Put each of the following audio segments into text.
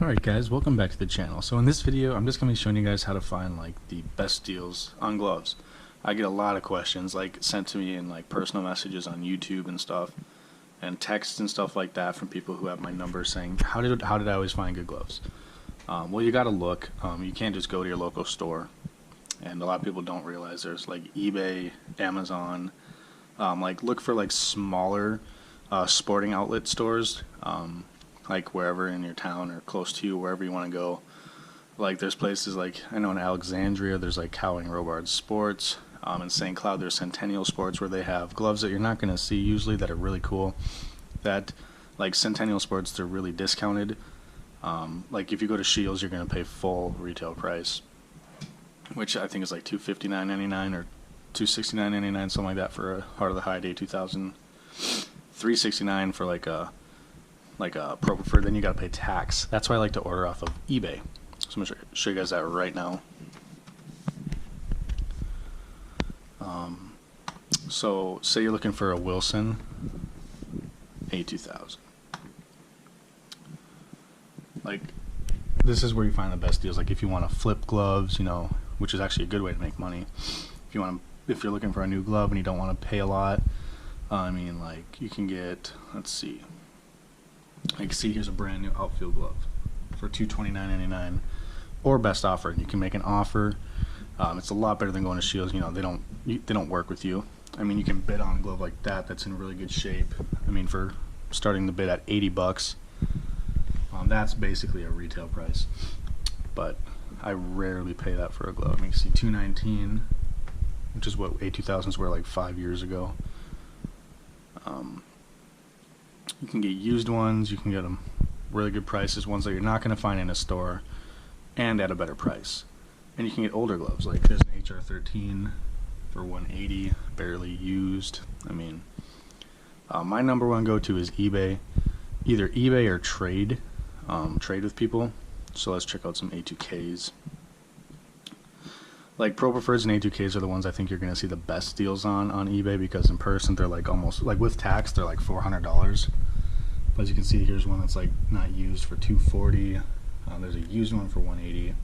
Alright guys, welcome back to the channel. So in this video I'm just going to be showing you guys how to find like the best deals on gloves. I get a lot of questions like sent to me in like personal messages on YouTube and stuff, and texts and stuff like that from people who have my number saying how did I always find good gloves. Well, you got to look. You can't just go to your local store, and a lot of people don't realize there's like eBay, Amazon. Like look for like smaller sporting outlet stores. Like wherever in your town or close to you, wherever you want to go. Like there's places like, I know in Alexandria there's like Cowing Robard Sports. In St. Cloud there's Centennial Sports, where they have gloves that you're not going to see usually that are really cool. That like Centennial Sports, they're really discounted. Like if you go to Shields, you're going to pay full retail price, which I think is like $259.99 or $269.99, something like that for a Heart of the High Day 2000. $369 for like a Pro Preferred. Then you got to pay tax. That's why I like to order off of eBay. So I'm going to show you guys that right now. So say you're looking for a Wilson A2000. Like this is where you find the best deals. Like if you want to flip gloves, you know, which is actually a good way to make money. If you're looking for a new glove and you don't want to pay a lot, I mean, like you can get, let's see. Like see, here's a brand new outfield glove for $229.99, or best offer. You can make an offer. It's a lot better than going to Shields. You know, they don't work with you. I mean, you can bid on a glove like that that's in really good shape. I mean, for starting the bid at $80, that's basically a retail price. But I rarely pay that for a glove. I mean, you see $219, which is what A2000s were like 5 years ago. You can get used ones. You can get them really good prices, ones that you're not going to find in a store, and at a better price. And you can get older gloves. Like there's an HR13 for $180, barely used. I mean, my number one go-to is eBay. Either eBay or trade with people. So let's check out some A2Ks. Like Pro Preferreds and A2Ks are the ones I think you're going to see the best deals on eBay, because in person they're like almost, like with tax, they're like $400. But as you can see, here's one that's like not used for $240. There's a used one for $180.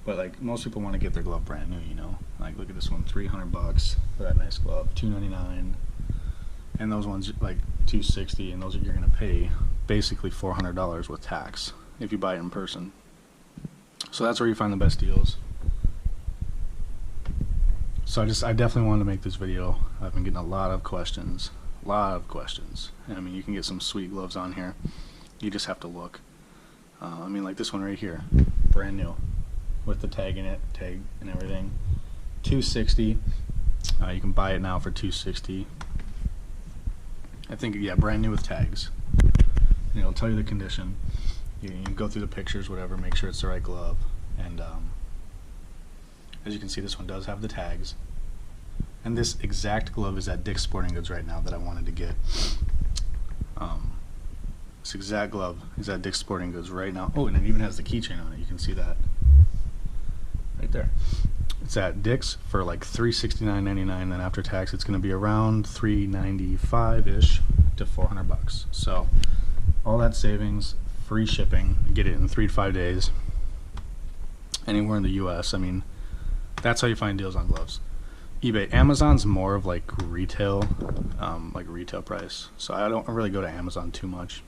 But like most people want to get their glove brand new, you know. Like look at this one, $300 for that nice glove, $299. And those ones like $260, and those you're going to pay basically $400 with tax if you buy it in person. So that's where you find the best deals. So I definitely wanted to make this video. I've been getting a lot of questions. And I mean, you can get some sweet gloves on here. You just have to look. I mean, like this one right here, brand new, with the tag in it, tag and everything. $260. You can buy it now for $260. I think, yeah, brand new with tags. And it'll tell you the condition. You can go through the pictures, whatever, make sure it's the right glove. And as you can see, this one does have the tags. And this exact glove is at Dick's Sporting Goods right now that I wanted to get. This exact glove is at Dick's Sporting Goods right now. Oh, and it even has the keychain on it. You can see that right there. It's at Dick's for like $369.99. Then after tax, it's going to be around $395-ish to $400. So all that savings, free shipping. You get it in 3 to 5 days. Anywhere in the U.S. I mean, that's how you find deals on gloves. eBay, Amazon's more of like retail price. So I don't really go to Amazon too much.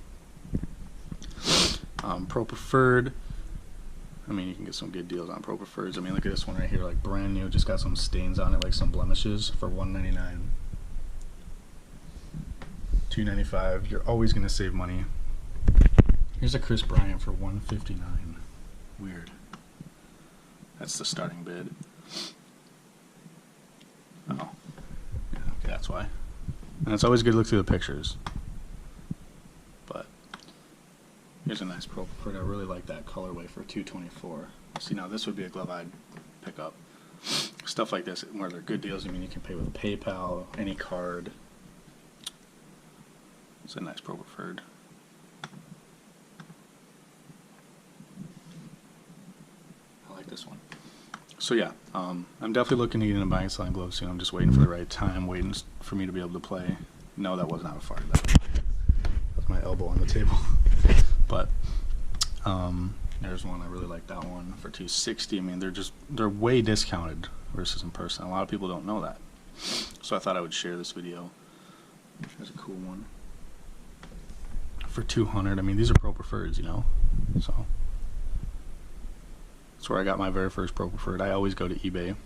Pro Preferred, I mean, you can get some good deals on Pro Preferreds. I mean, look at this one right here, like brand new, just got some stains on it, like some blemishes, for $199. $295. You're always gonna save money. Here's a Chris Bryant for $159. Weird. That's the starting bid. Oh, yeah, okay, that's why. And it's always good to look through the pictures. But here's a nice Pro Preferred. I really like that colorway for $224. See, now this would be a glove I'd pick up. Stuff like this, where they're good deals. I mean, you can pay with PayPal, any card. It's a nice Pro Preferred. I like this one. So yeah, I'm definitely looking to get into buying and selling gloves soon. I'm just waiting for the right time, waiting for me to be able to play. No, that was not a fart. That was my elbow on the table. But There's one I really like, that one for $260. I mean, they're way discounted versus in person. A lot of people don't know that, so I thought I would share this video. Here's a cool one for $200. I mean, these are Pro Preferreds, you know, so that's where I got my very first Pro Preferred. I always go to eBay.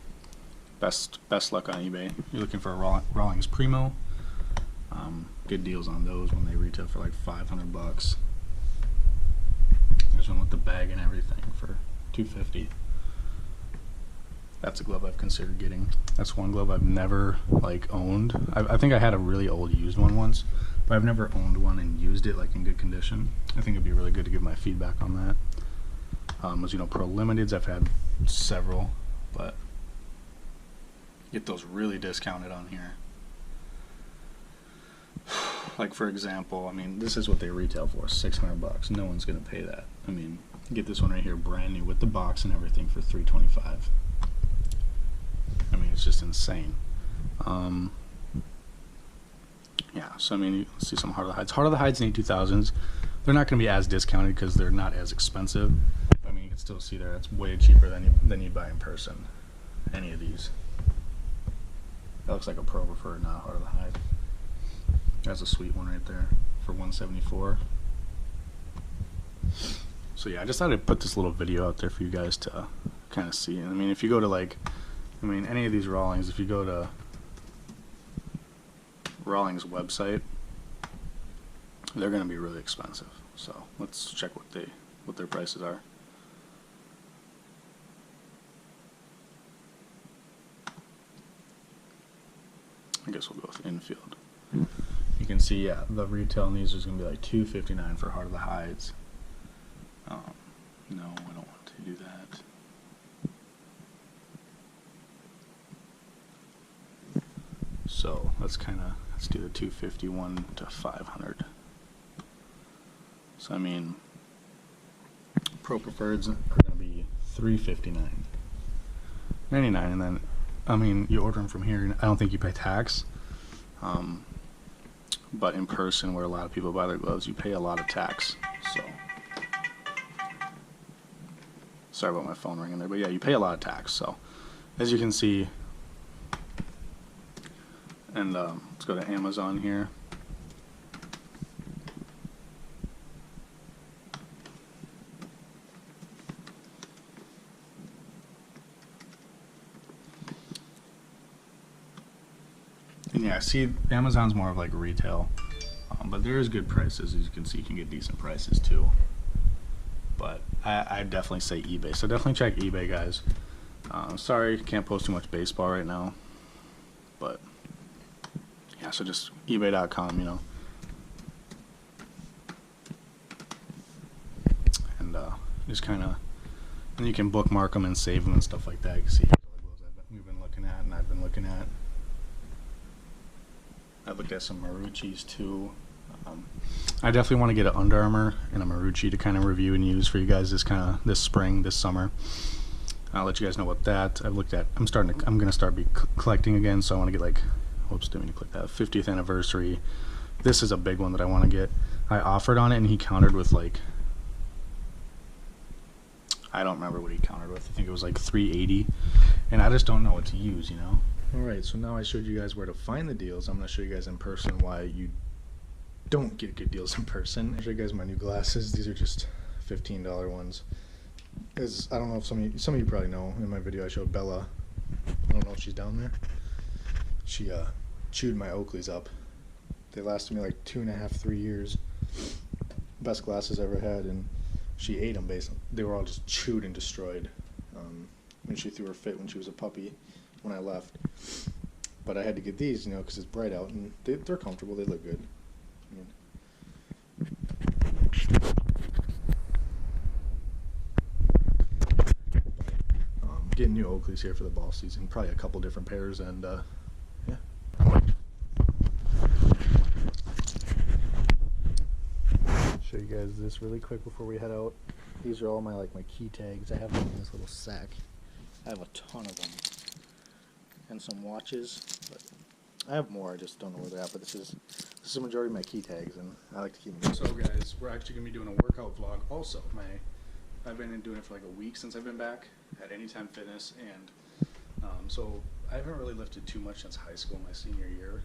Best luck on eBay. You're looking for a Rawlings Primo. Good deals on those when they retail for like $500. There's one with the bag and everything for $250. That's a glove I've considered getting. That's one glove I've never like owned. I think I had a really old used one once, but I've never owned one and used it like in good condition. I think it'd be really good to give my feedback on that. As you know, Pro Limiteds, I've had several, but get those really discounted on here. Like, for example, I mean, this is what they retail for, $600. No one's gonna pay that. I mean, get this one right here, brand new with the box and everything, for $325. I mean, it's just insane. Yeah, so I mean, let's see some Heart of the Hides. Heart of the Hides in A2000s, they're not gonna be as discounted because they're not as expensive. But, I mean, you can still see there, it's way cheaper than you'd buy in person. Any of these. That looks like a Pro Preferred, not a Heart of the Hide. That's a sweet one right there for $174. So yeah, I just thought I'd put this little video out there for you guys to kind of see. And I mean, if you go to like, I mean, any of these Rawlings, if you go to Rawlings website, they're going to be really expensive. So let's check what their prices are. I guess we'll go with infield. You can see, yeah, the retail on these is going to be like $259 for Heart of the Hides. No, I don't want to do that. So let's do the $251 to $500. So I mean, Pro Preferreds are going to be $359, $99, and then I mean, you order them from here. I don't think you pay tax. But in person, where a lot of people buy their gloves, you pay a lot of tax. So, sorry about my phone ringing there, but yeah, you pay a lot of tax. So, as you can see, and let's go to Amazon here. And yeah, see, Amazon's more of like retail, but there is good prices. As you can see, you can get decent prices too. But I definitely say eBay. So definitely check eBay, guys. Sorry, can't post too much baseball right now. But yeah, so just ebay.com, you know. And just kind of, and you can bookmark them and save them and stuff like that. You can see all the gloves we've been looking at and I've been looking at. I looked at some Marucci's too. I definitely want to get an Under Armour and a Marucci to kind of review and use for you guys this spring, this summer. I'll let you guys know about that. I've looked at. I'm gonna start collecting again, so I want to get like, whoops, didn't mean to click that. 50th anniversary. This is a big one that I want to get. I offered on it and he countered with like, I don't remember what he countered with. I think it was like $380, and I just don't know what to use, you know. Alright, so now I showed you guys where to find the deals. I'm going to show you guys in person why you don't get good deals in person. I'll show you guys my new glasses. These are just $15 ones. As I don't know if some of you probably know, in my video I showed Bella. I don't know if she's down there. She chewed my Oakleys up. They lasted me like 2.5, 3 years. Best glasses I ever had, and she ate them basically. They were all just chewed and destroyed. When she threw her fit when she was a puppy. When I left, but I had to get these, you know, because it's bright out, and they're comfortable. They look good. Getting new Oakleys here for the ball season. Probably a couple different pairs, and yeah. Show you guys this really quick before we head out. These are all my key tags. I have them in this little sack. I have a ton of them. And some watches, but I have more, I just don't know where they're at, but this is the majority of my key tags, and I like to keep them. So guys, we're actually going to be doing a workout vlog also. My I've been doing it for like a week since I've been back at Anytime Fitness, and so I haven't really lifted too much since high school, my senior year.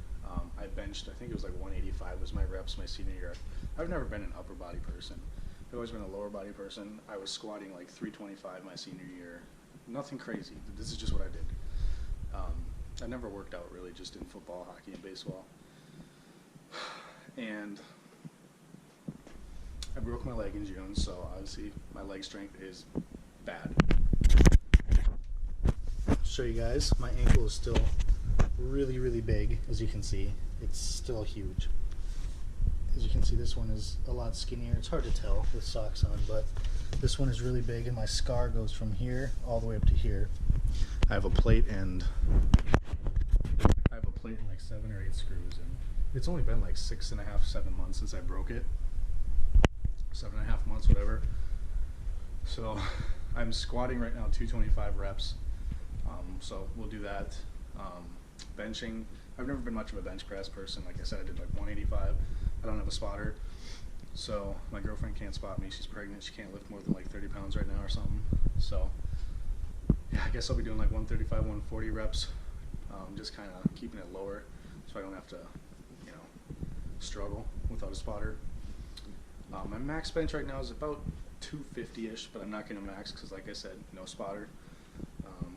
I benched, I think it was like 185 was my reps my senior year. I've never been an upper body person. I've always been a lower body person. I was squatting like 325 my senior year. Nothing crazy. This is just what I did. I never worked out really, just in football, hockey, and baseball. And I broke my leg in June, so obviously my leg strength is bad. Show you guys, my ankle is still really, really big, as you can see. It's still huge. As you can see, this one is a lot skinnier. It's hard to tell with socks on, but this one is really big, and my scar goes from here all the way up to here. I have a plate and like 7 or 8 screws, and it's only been like 6.5, 7 months since I broke it. 7.5 months, whatever. So I'm squatting right now 225 reps. So we'll do that. Benching, I've never been much of a bench press person. Like I said, I did like 185. I don't have a spotter, so my girlfriend can't spot me. She's pregnant. She can't lift more than like 30 pounds right now or something. So yeah, I guess I'll be doing like 135, 140 reps, just kind of keeping it lower so I don't have to, you know, struggle without a spotter. My max bench right now is about 250-ish, but I'm not going to max because, like I said, no spotter.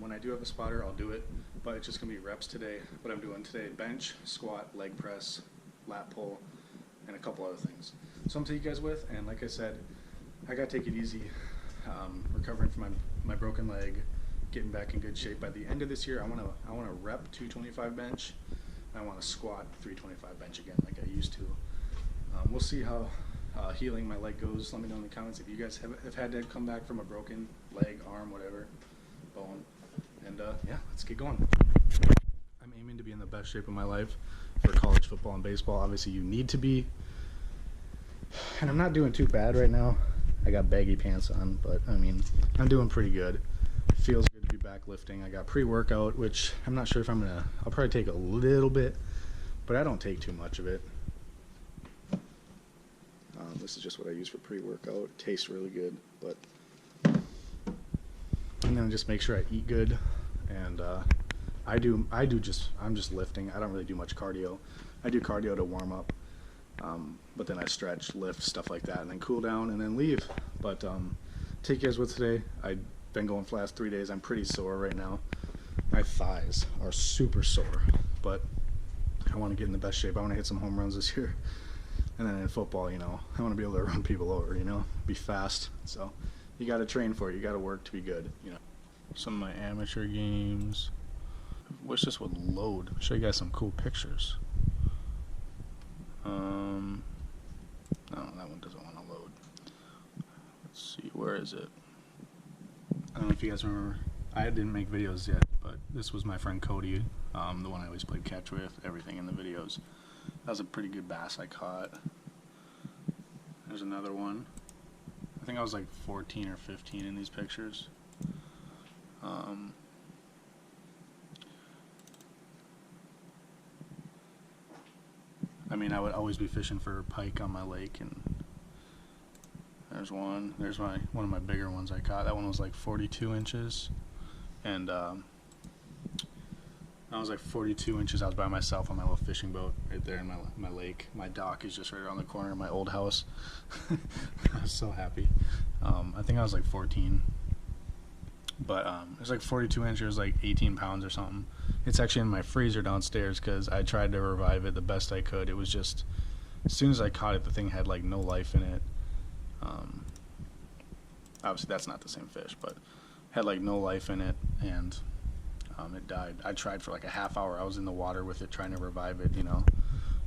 When I do have a spotter, I'll do it, but it's just going to be reps today. What I'm doing today: bench, squat, leg press, lat pull, and a couple other things. So I'm taking you guys with, and like I said, I got to take it easy, recovering from my broken leg, getting back in good shape. By the end of this year, I want to rep 225 bench, and I want to squat 325 bench again like I used to. We'll see how healing my leg goes. Let me know in the comments if you guys have had to come back from a broken leg, arm, whatever, bone. And yeah, let's get going. I'm aiming to be in the best shape of my life for college football and baseball. Obviously, you need to be. And I'm not doing too bad right now. I got baggy pants on, but I mean, I'm doing pretty good. Feels good to be back lifting. I got pre-workout, which I'm not sure if I'll probably take a little bit, but I don't take too much of it. This is just what I use for pre-workout. It tastes really good, but and then just make sure I eat good. And I'm just lifting. I don't really do much cardio. I do cardio to warm up, but then I stretch, lift, stuff like that, and then cool down and then leave. But take you guys with today. I've been going for the last 3 days. I'm pretty sore right now. My thighs are super sore, but I want to get in the best shape. I want to hit some home runs this year. And then in football, you know, I want to be able to run people over, you know, be fast. So you got to train for it. You got to work to be good, you know. Some of my amateur games. I wish this would load. I'll show you guys some cool pictures. No, that one doesn't want to load. Let's see, where is it? I don't know if you guys remember. I didn't make videos yet, but this was my friend Cody, the one I always played catch with, everything in the videos. That was a pretty good bass I caught. There's another one. I think I was like 14 or 15 in these pictures. I mean, I would always be fishing for pike on my lake, and there's one. There's one of my bigger ones I caught. That one was like 42 inches, and I was like 42 inches. I was by myself on my little fishing boat right there in my lake. My dock is just right around the corner of my old house. I was so happy. I think I was like 14. But it was like 42 inches, like 18 pounds or something. It's actually in my freezer downstairs because I tried to revive it the best I could. It was just, as soon as I caught it, the thing had like no life in it. Obviously that's not the same fish, but had like no life in it, and it died. I tried for like a half hour. I was in the water with it trying to revive it, you know.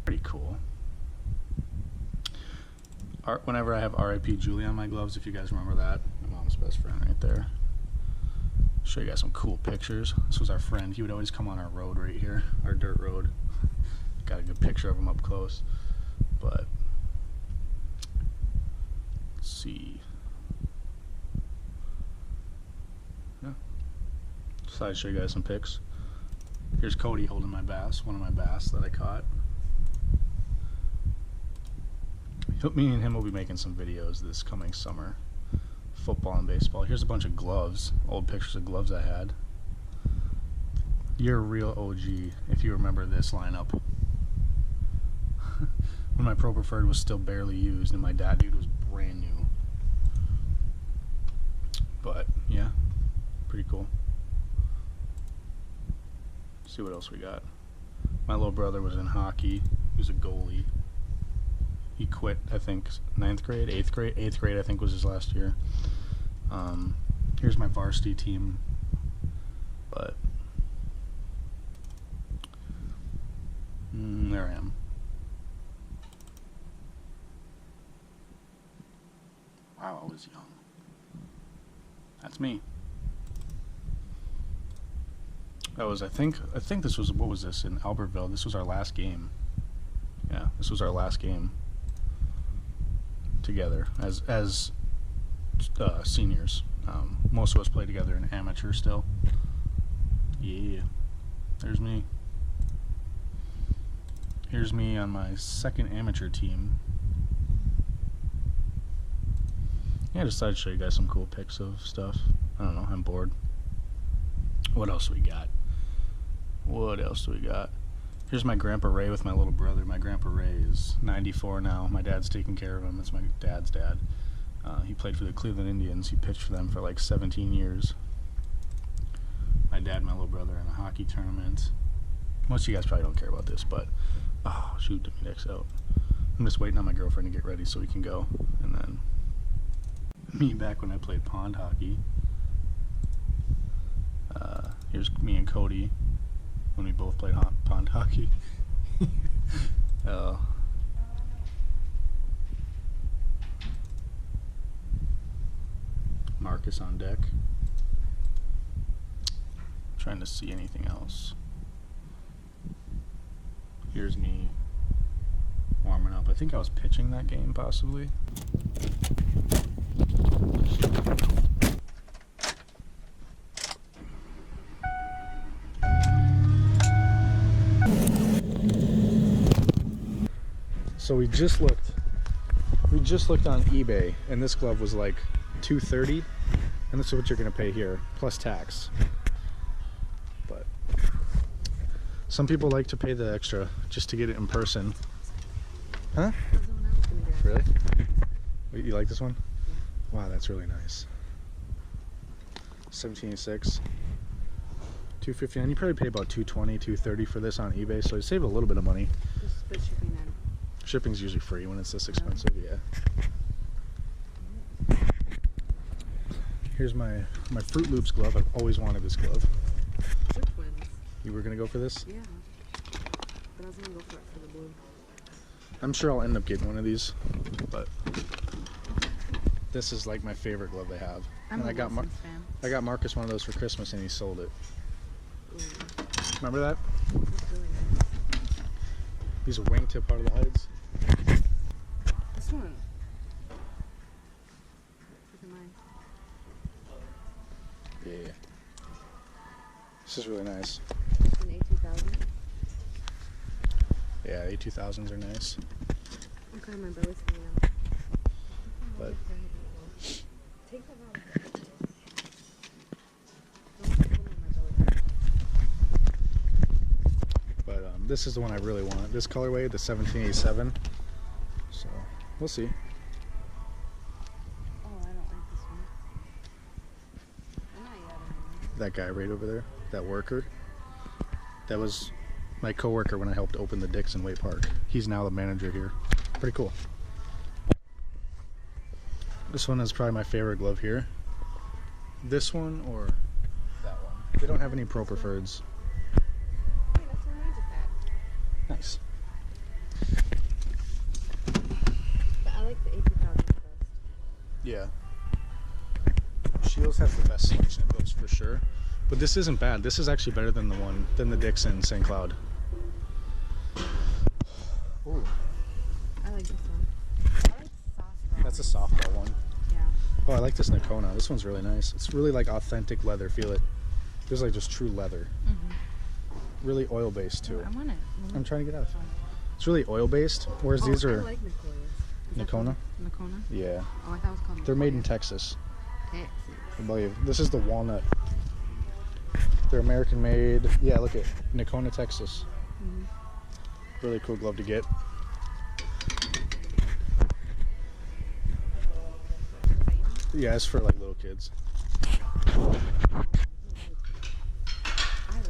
Pretty cool. Whenever I have R.I.P. Julie on my gloves, if you guys remember that, my mom's best friend right there. Show you guys some cool pictures. This was our friend. He would always come on our road right here, our dirt road. Got a good picture of him up close. But let's see. Yeah. So I'd show you guys some pics. Here's Cody holding my bass, one of my bass that I caught. Me and him will be making some videos this coming summer. football and baseball. Here's a bunch of gloves, old pictures of gloves I had. You're a real OG if you remember this lineup. When my Pro Preferred was still barely used and my dad dude was brand new. But yeah, pretty cool. Let's see what else we got. My little brother was in hockey. He was a goalie. He quit, I think, 9th grade, 8th grade. 8th grade, I think, was his last year. Here's my varsity team. But there I am. Wow, I was young. That's me. That was, I think this was, what was this, in Albertville? This was our last game. Yeah, this was our last game together as seniors. Most of us played together in amateur still. Yeah, there's me. Here's me on my second amateur team. Yeah, I decided to show you guys some cool pics of stuff. I don't know, I'm bored. What else we got? What else do we got? Here's my Grandpa Ray with my little brother. My Grandpa Ray is 94 now. My dad's taking care of him. It's my dad's dad. He played for the Cleveland Indians. He pitched for them for like 17 years. My dad and my little brother in a hockey tournament. Most of you guys probably don't care about this, but oh shoot, took my dicks out. I'm just waiting on my girlfriend to get ready so we can go. And then me back when I played pond hockey. Here's me and Cody when we both played pond hockey. Marcus on deck. Trying to see anything else. Here's me warming up. I think I was pitching that game possibly. So we just looked on eBay and this glove was like $230, and this is what you're gonna pay here plus tax. But some people like to pay the extra just to get it in person. Huh? Really? Wait, you like this one? Yeah. Wow, that's really nice. 17.6, $259. You probably pay about $220, $230 for this on eBay, so you save a little bit of money. Just put shipping in. Shipping's usually free when it's this expensive, yeah. Here's my Fruit Loops glove. I've always wanted this glove. Which ones? You were gonna go for this? Yeah. But I was gonna go for it for the blue. I'm sure I'll end up getting one of these, but this is like my favorite glove they have. I'm and a Wilson's fan. I got Marcus one of those for Christmas and he sold it. Ooh. Remember that? That's really nice. These are wingtip out of the hides. This one. Look at mine. Yeah. This is really nice. It's an A2000. Yeah, A2000s are nice. Oh god, my belly's coming out. But Take that out. Don't put them on my belly. But this is the one I really want. This colorway, the 1787. So we'll see. Oh, I don't like this one. I'm not yet anymore. That guy right over there, that worker, that was my coworker when I helped open the Dixon Way Park. He's now the manager here. Pretty cool. This one is probably my favorite glove here. This one or that one. They don't have any Pro Preferreds. Hey, that's what I just had. Nice. But I like the A2000 best. Yeah. Shields has the best selection of gloves for sure. But this isn't bad. This is actually better than the Dixon St. Cloud. Ooh. I like this one. I like soft. That's a softball one. Yeah. Oh, I like this Nakona. This one's really nice. It's really like authentic leather. Feel it. Feels like just true leather. Mm-hmm. Really oil based too. I want it. I'm trying to get out. It's really oil based, whereas these are I like Nicoya. Nakona. Nakona? Yeah. Oh, I thought it was called They're made in Nicoya. Texas. Texas. I believe. This is the walnut. They're American made. Yeah, look at Nacona, Texas. Really cool glove to get. Yeah, it's for like little kids. I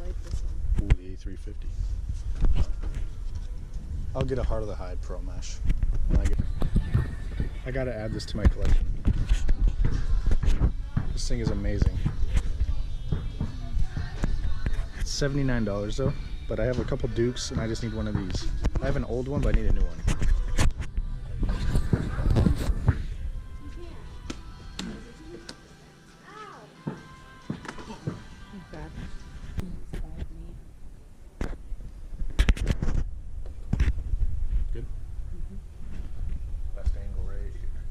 like this one. Ooh, the A350. I'll get a Heart of the Hide Pro Mesh. I gotta add this to my collection. This thing is amazing. It's $79 though, but I have a couple Dukes and I just need one of these. I have an old one, but I need a new one. Good? Best angle right here.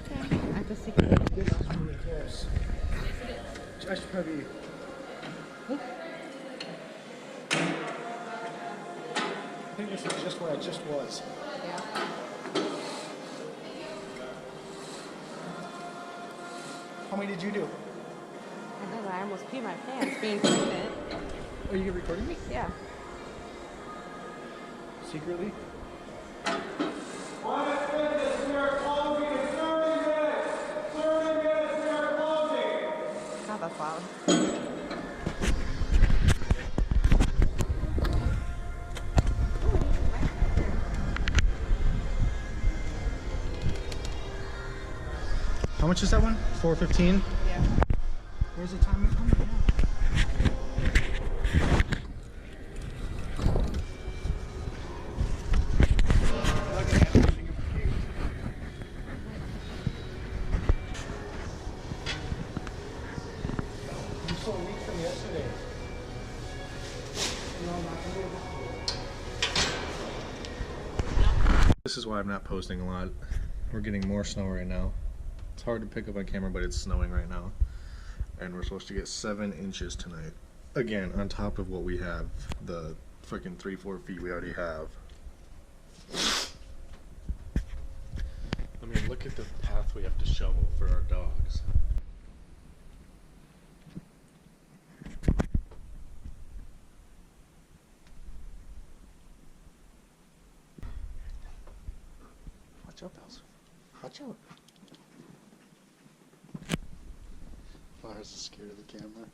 Okay. I can see. This is really close. I should probably. I think this is just where I just was. Yeah. How many did you do? I know that I almost peed my pants being pregnant. Are you recording me? Yeah. Secretly? Not that loud. How much is that one? $4.15? Yeah. Where's the time? I'm so weak from yesterday. This is why I'm not posting a lot. We're getting more snow right now. It's hard to pick up on camera, but it's snowing right now. And we're supposed to get 7 inches tonight. Again, on top of what we have, the freaking 3-4 feet we already have. I mean, look at the path we have to shovel for our dogs. Watch out, Bells. Watch out. Lars is scared of the camera.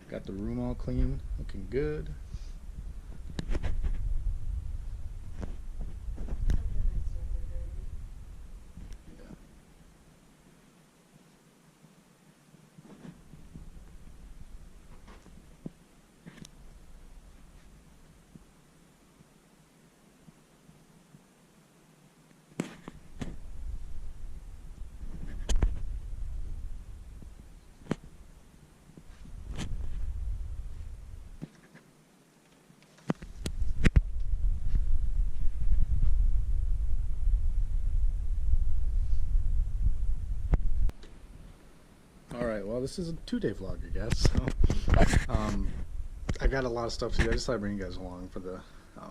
Got the room all clean, looking good. Alright, well this is a 2-day vlog, I guess. So, I got a lot of stuff to do. I just thought I'd bring you guys along for the,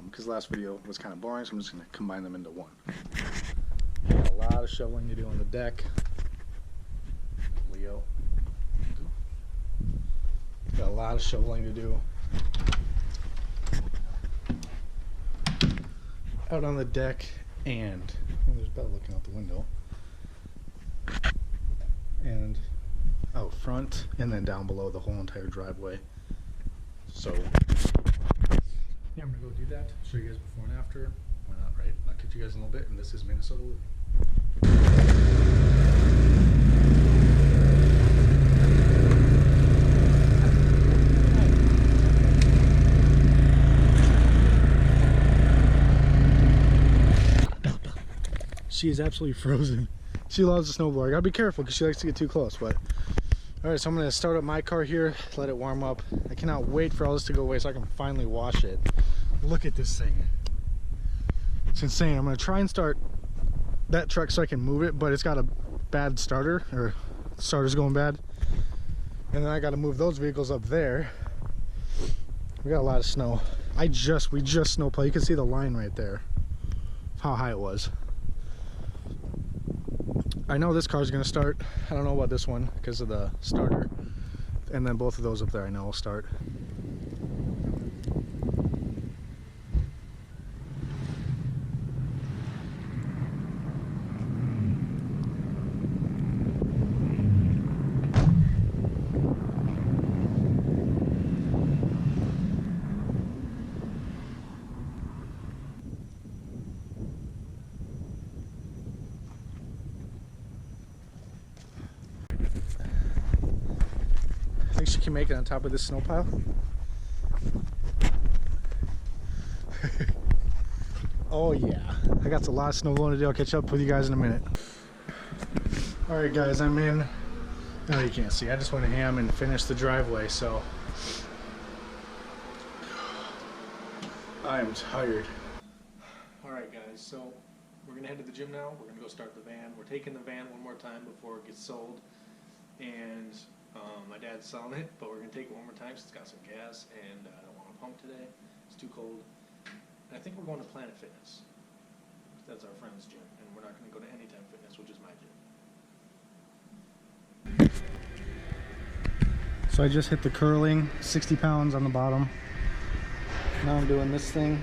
because last video was kind of boring, so I'm just going to combine them into one. Got a lot of shoveling to do on the deck. Leo. Got a lot of shoveling to do out on the deck, and there's Bella looking out the window. And out front, and then down below the whole entire driveway. So yeah, I'm gonna go do that, show you guys before and after. Why not, right? I'll catch you guys in a little bit, and this is Minnesota Living. She is absolutely frozen. She loves the snowboard. I gotta be careful because she likes to get too close, but alright, so I'm gonna start up my car here, let it warm up. I cannot wait for all this to go away so I can finally wash it. Look at this thing. It's insane. I'm gonna try and start that truck so I can move it, but it's got a bad starter, or the starter's going bad. And then I got to move those vehicles up there. We got a lot of snow. We just snowplowed. You can see the line right there of how high it was. I know this car's gonna start. I don't know about this one because of the starter. And then both of those up there I know will start. I think she can make it on top of this snow pile. Oh yeah, I got a lot of snow blowing to do. I'll catch up with you guys in a minute. Alright guys, I'm in. No, you can't see. I just went ham and finished the driveway, so I am tired. Alright guys, so we're gonna head to the gym now. We're gonna go start the van. We're taking the van one more time before it gets sold. And my dad's selling it, but we're going to take it one more time since it's got some gas, and I don't want to pump today. It's too cold. And I think we're going to Planet Fitness. That's our friend's gym, and we're not going to go to Anytime Fitness, which is my gym. So I just hit the curling, 60 pounds on the bottom. Now I'm doing this thing.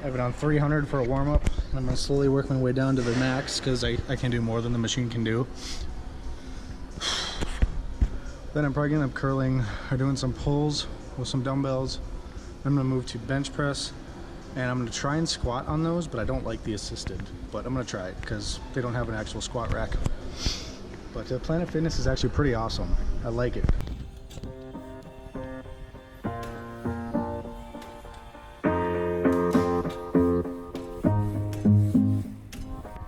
I have it on 300 for a warm-up. I'm going to slowly work my way down to the max because I can do more than the machine can do. Then I'm probably going to end up curling or doing some pulls with some dumbbells. I'm going to move to bench press, and I'm going to try and squat on those, but I don't like the assisted. But I'm going to try it because they don't have an actual squat rack. But Planet Fitness is actually pretty awesome. I like it.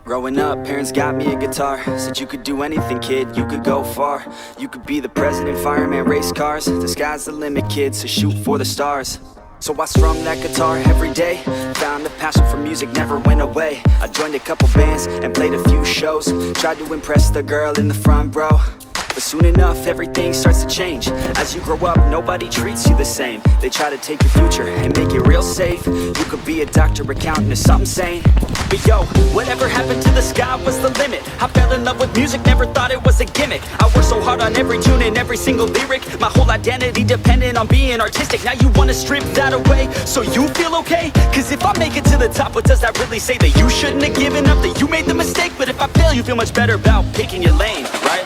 Growing up, parents got me a guitar. Said you could do anything, kid, you could go far. You could be the president, fireman, race cars. The sky's the limit, kid, so shoot for the stars. So I strummed that guitar every day. Found a passion for music, never went away. I joined a couple bands and played a few shows. Tried to impress the girl in the front row. But soon enough, everything starts to change. As you grow up, nobody treats you the same. They try to take your future and make it real safe. You could be a doctor, accountant, or something sane. But yo, whatever happened to the sky was the limit. I fell in love with music, never thought it was a gimmick. I worked so hard on every tune and every single lyric. My whole identity depended on being artistic. Now you wanna strip that away so you feel okay? Cause if I make it to the top, what does that really say? That you shouldn't have given up, that you made the mistake? But if I fail, you feel much better about picking your lane, right?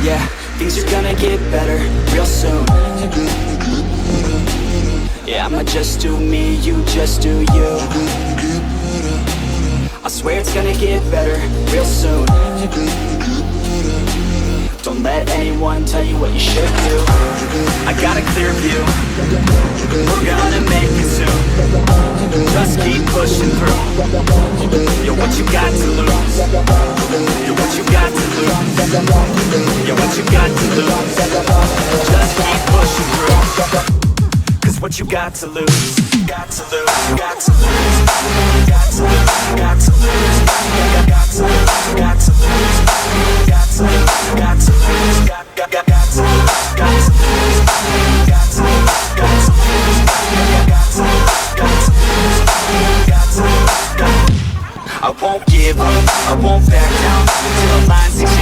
Yeah, things are gonna get better real soon. Yeah, I'ma just do me, you just do you. I swear it's gonna get better real soon. Don't let anyone tell you what you should do. I got a clear view. We're gonna make it soon. Just keep pushing through. You're what you got to lose. You're what you got to lose. You're what you got to lose. Just keep pushing through. Cause what you got to lose, got to lose, got to lose, got to lose, got to lose, got to lose, got to lose, got to lose, got to lose, got to lose, got to lose, got to lose, got to lose, got to lose, got to lose. I won't give up, I won't back down till the line 6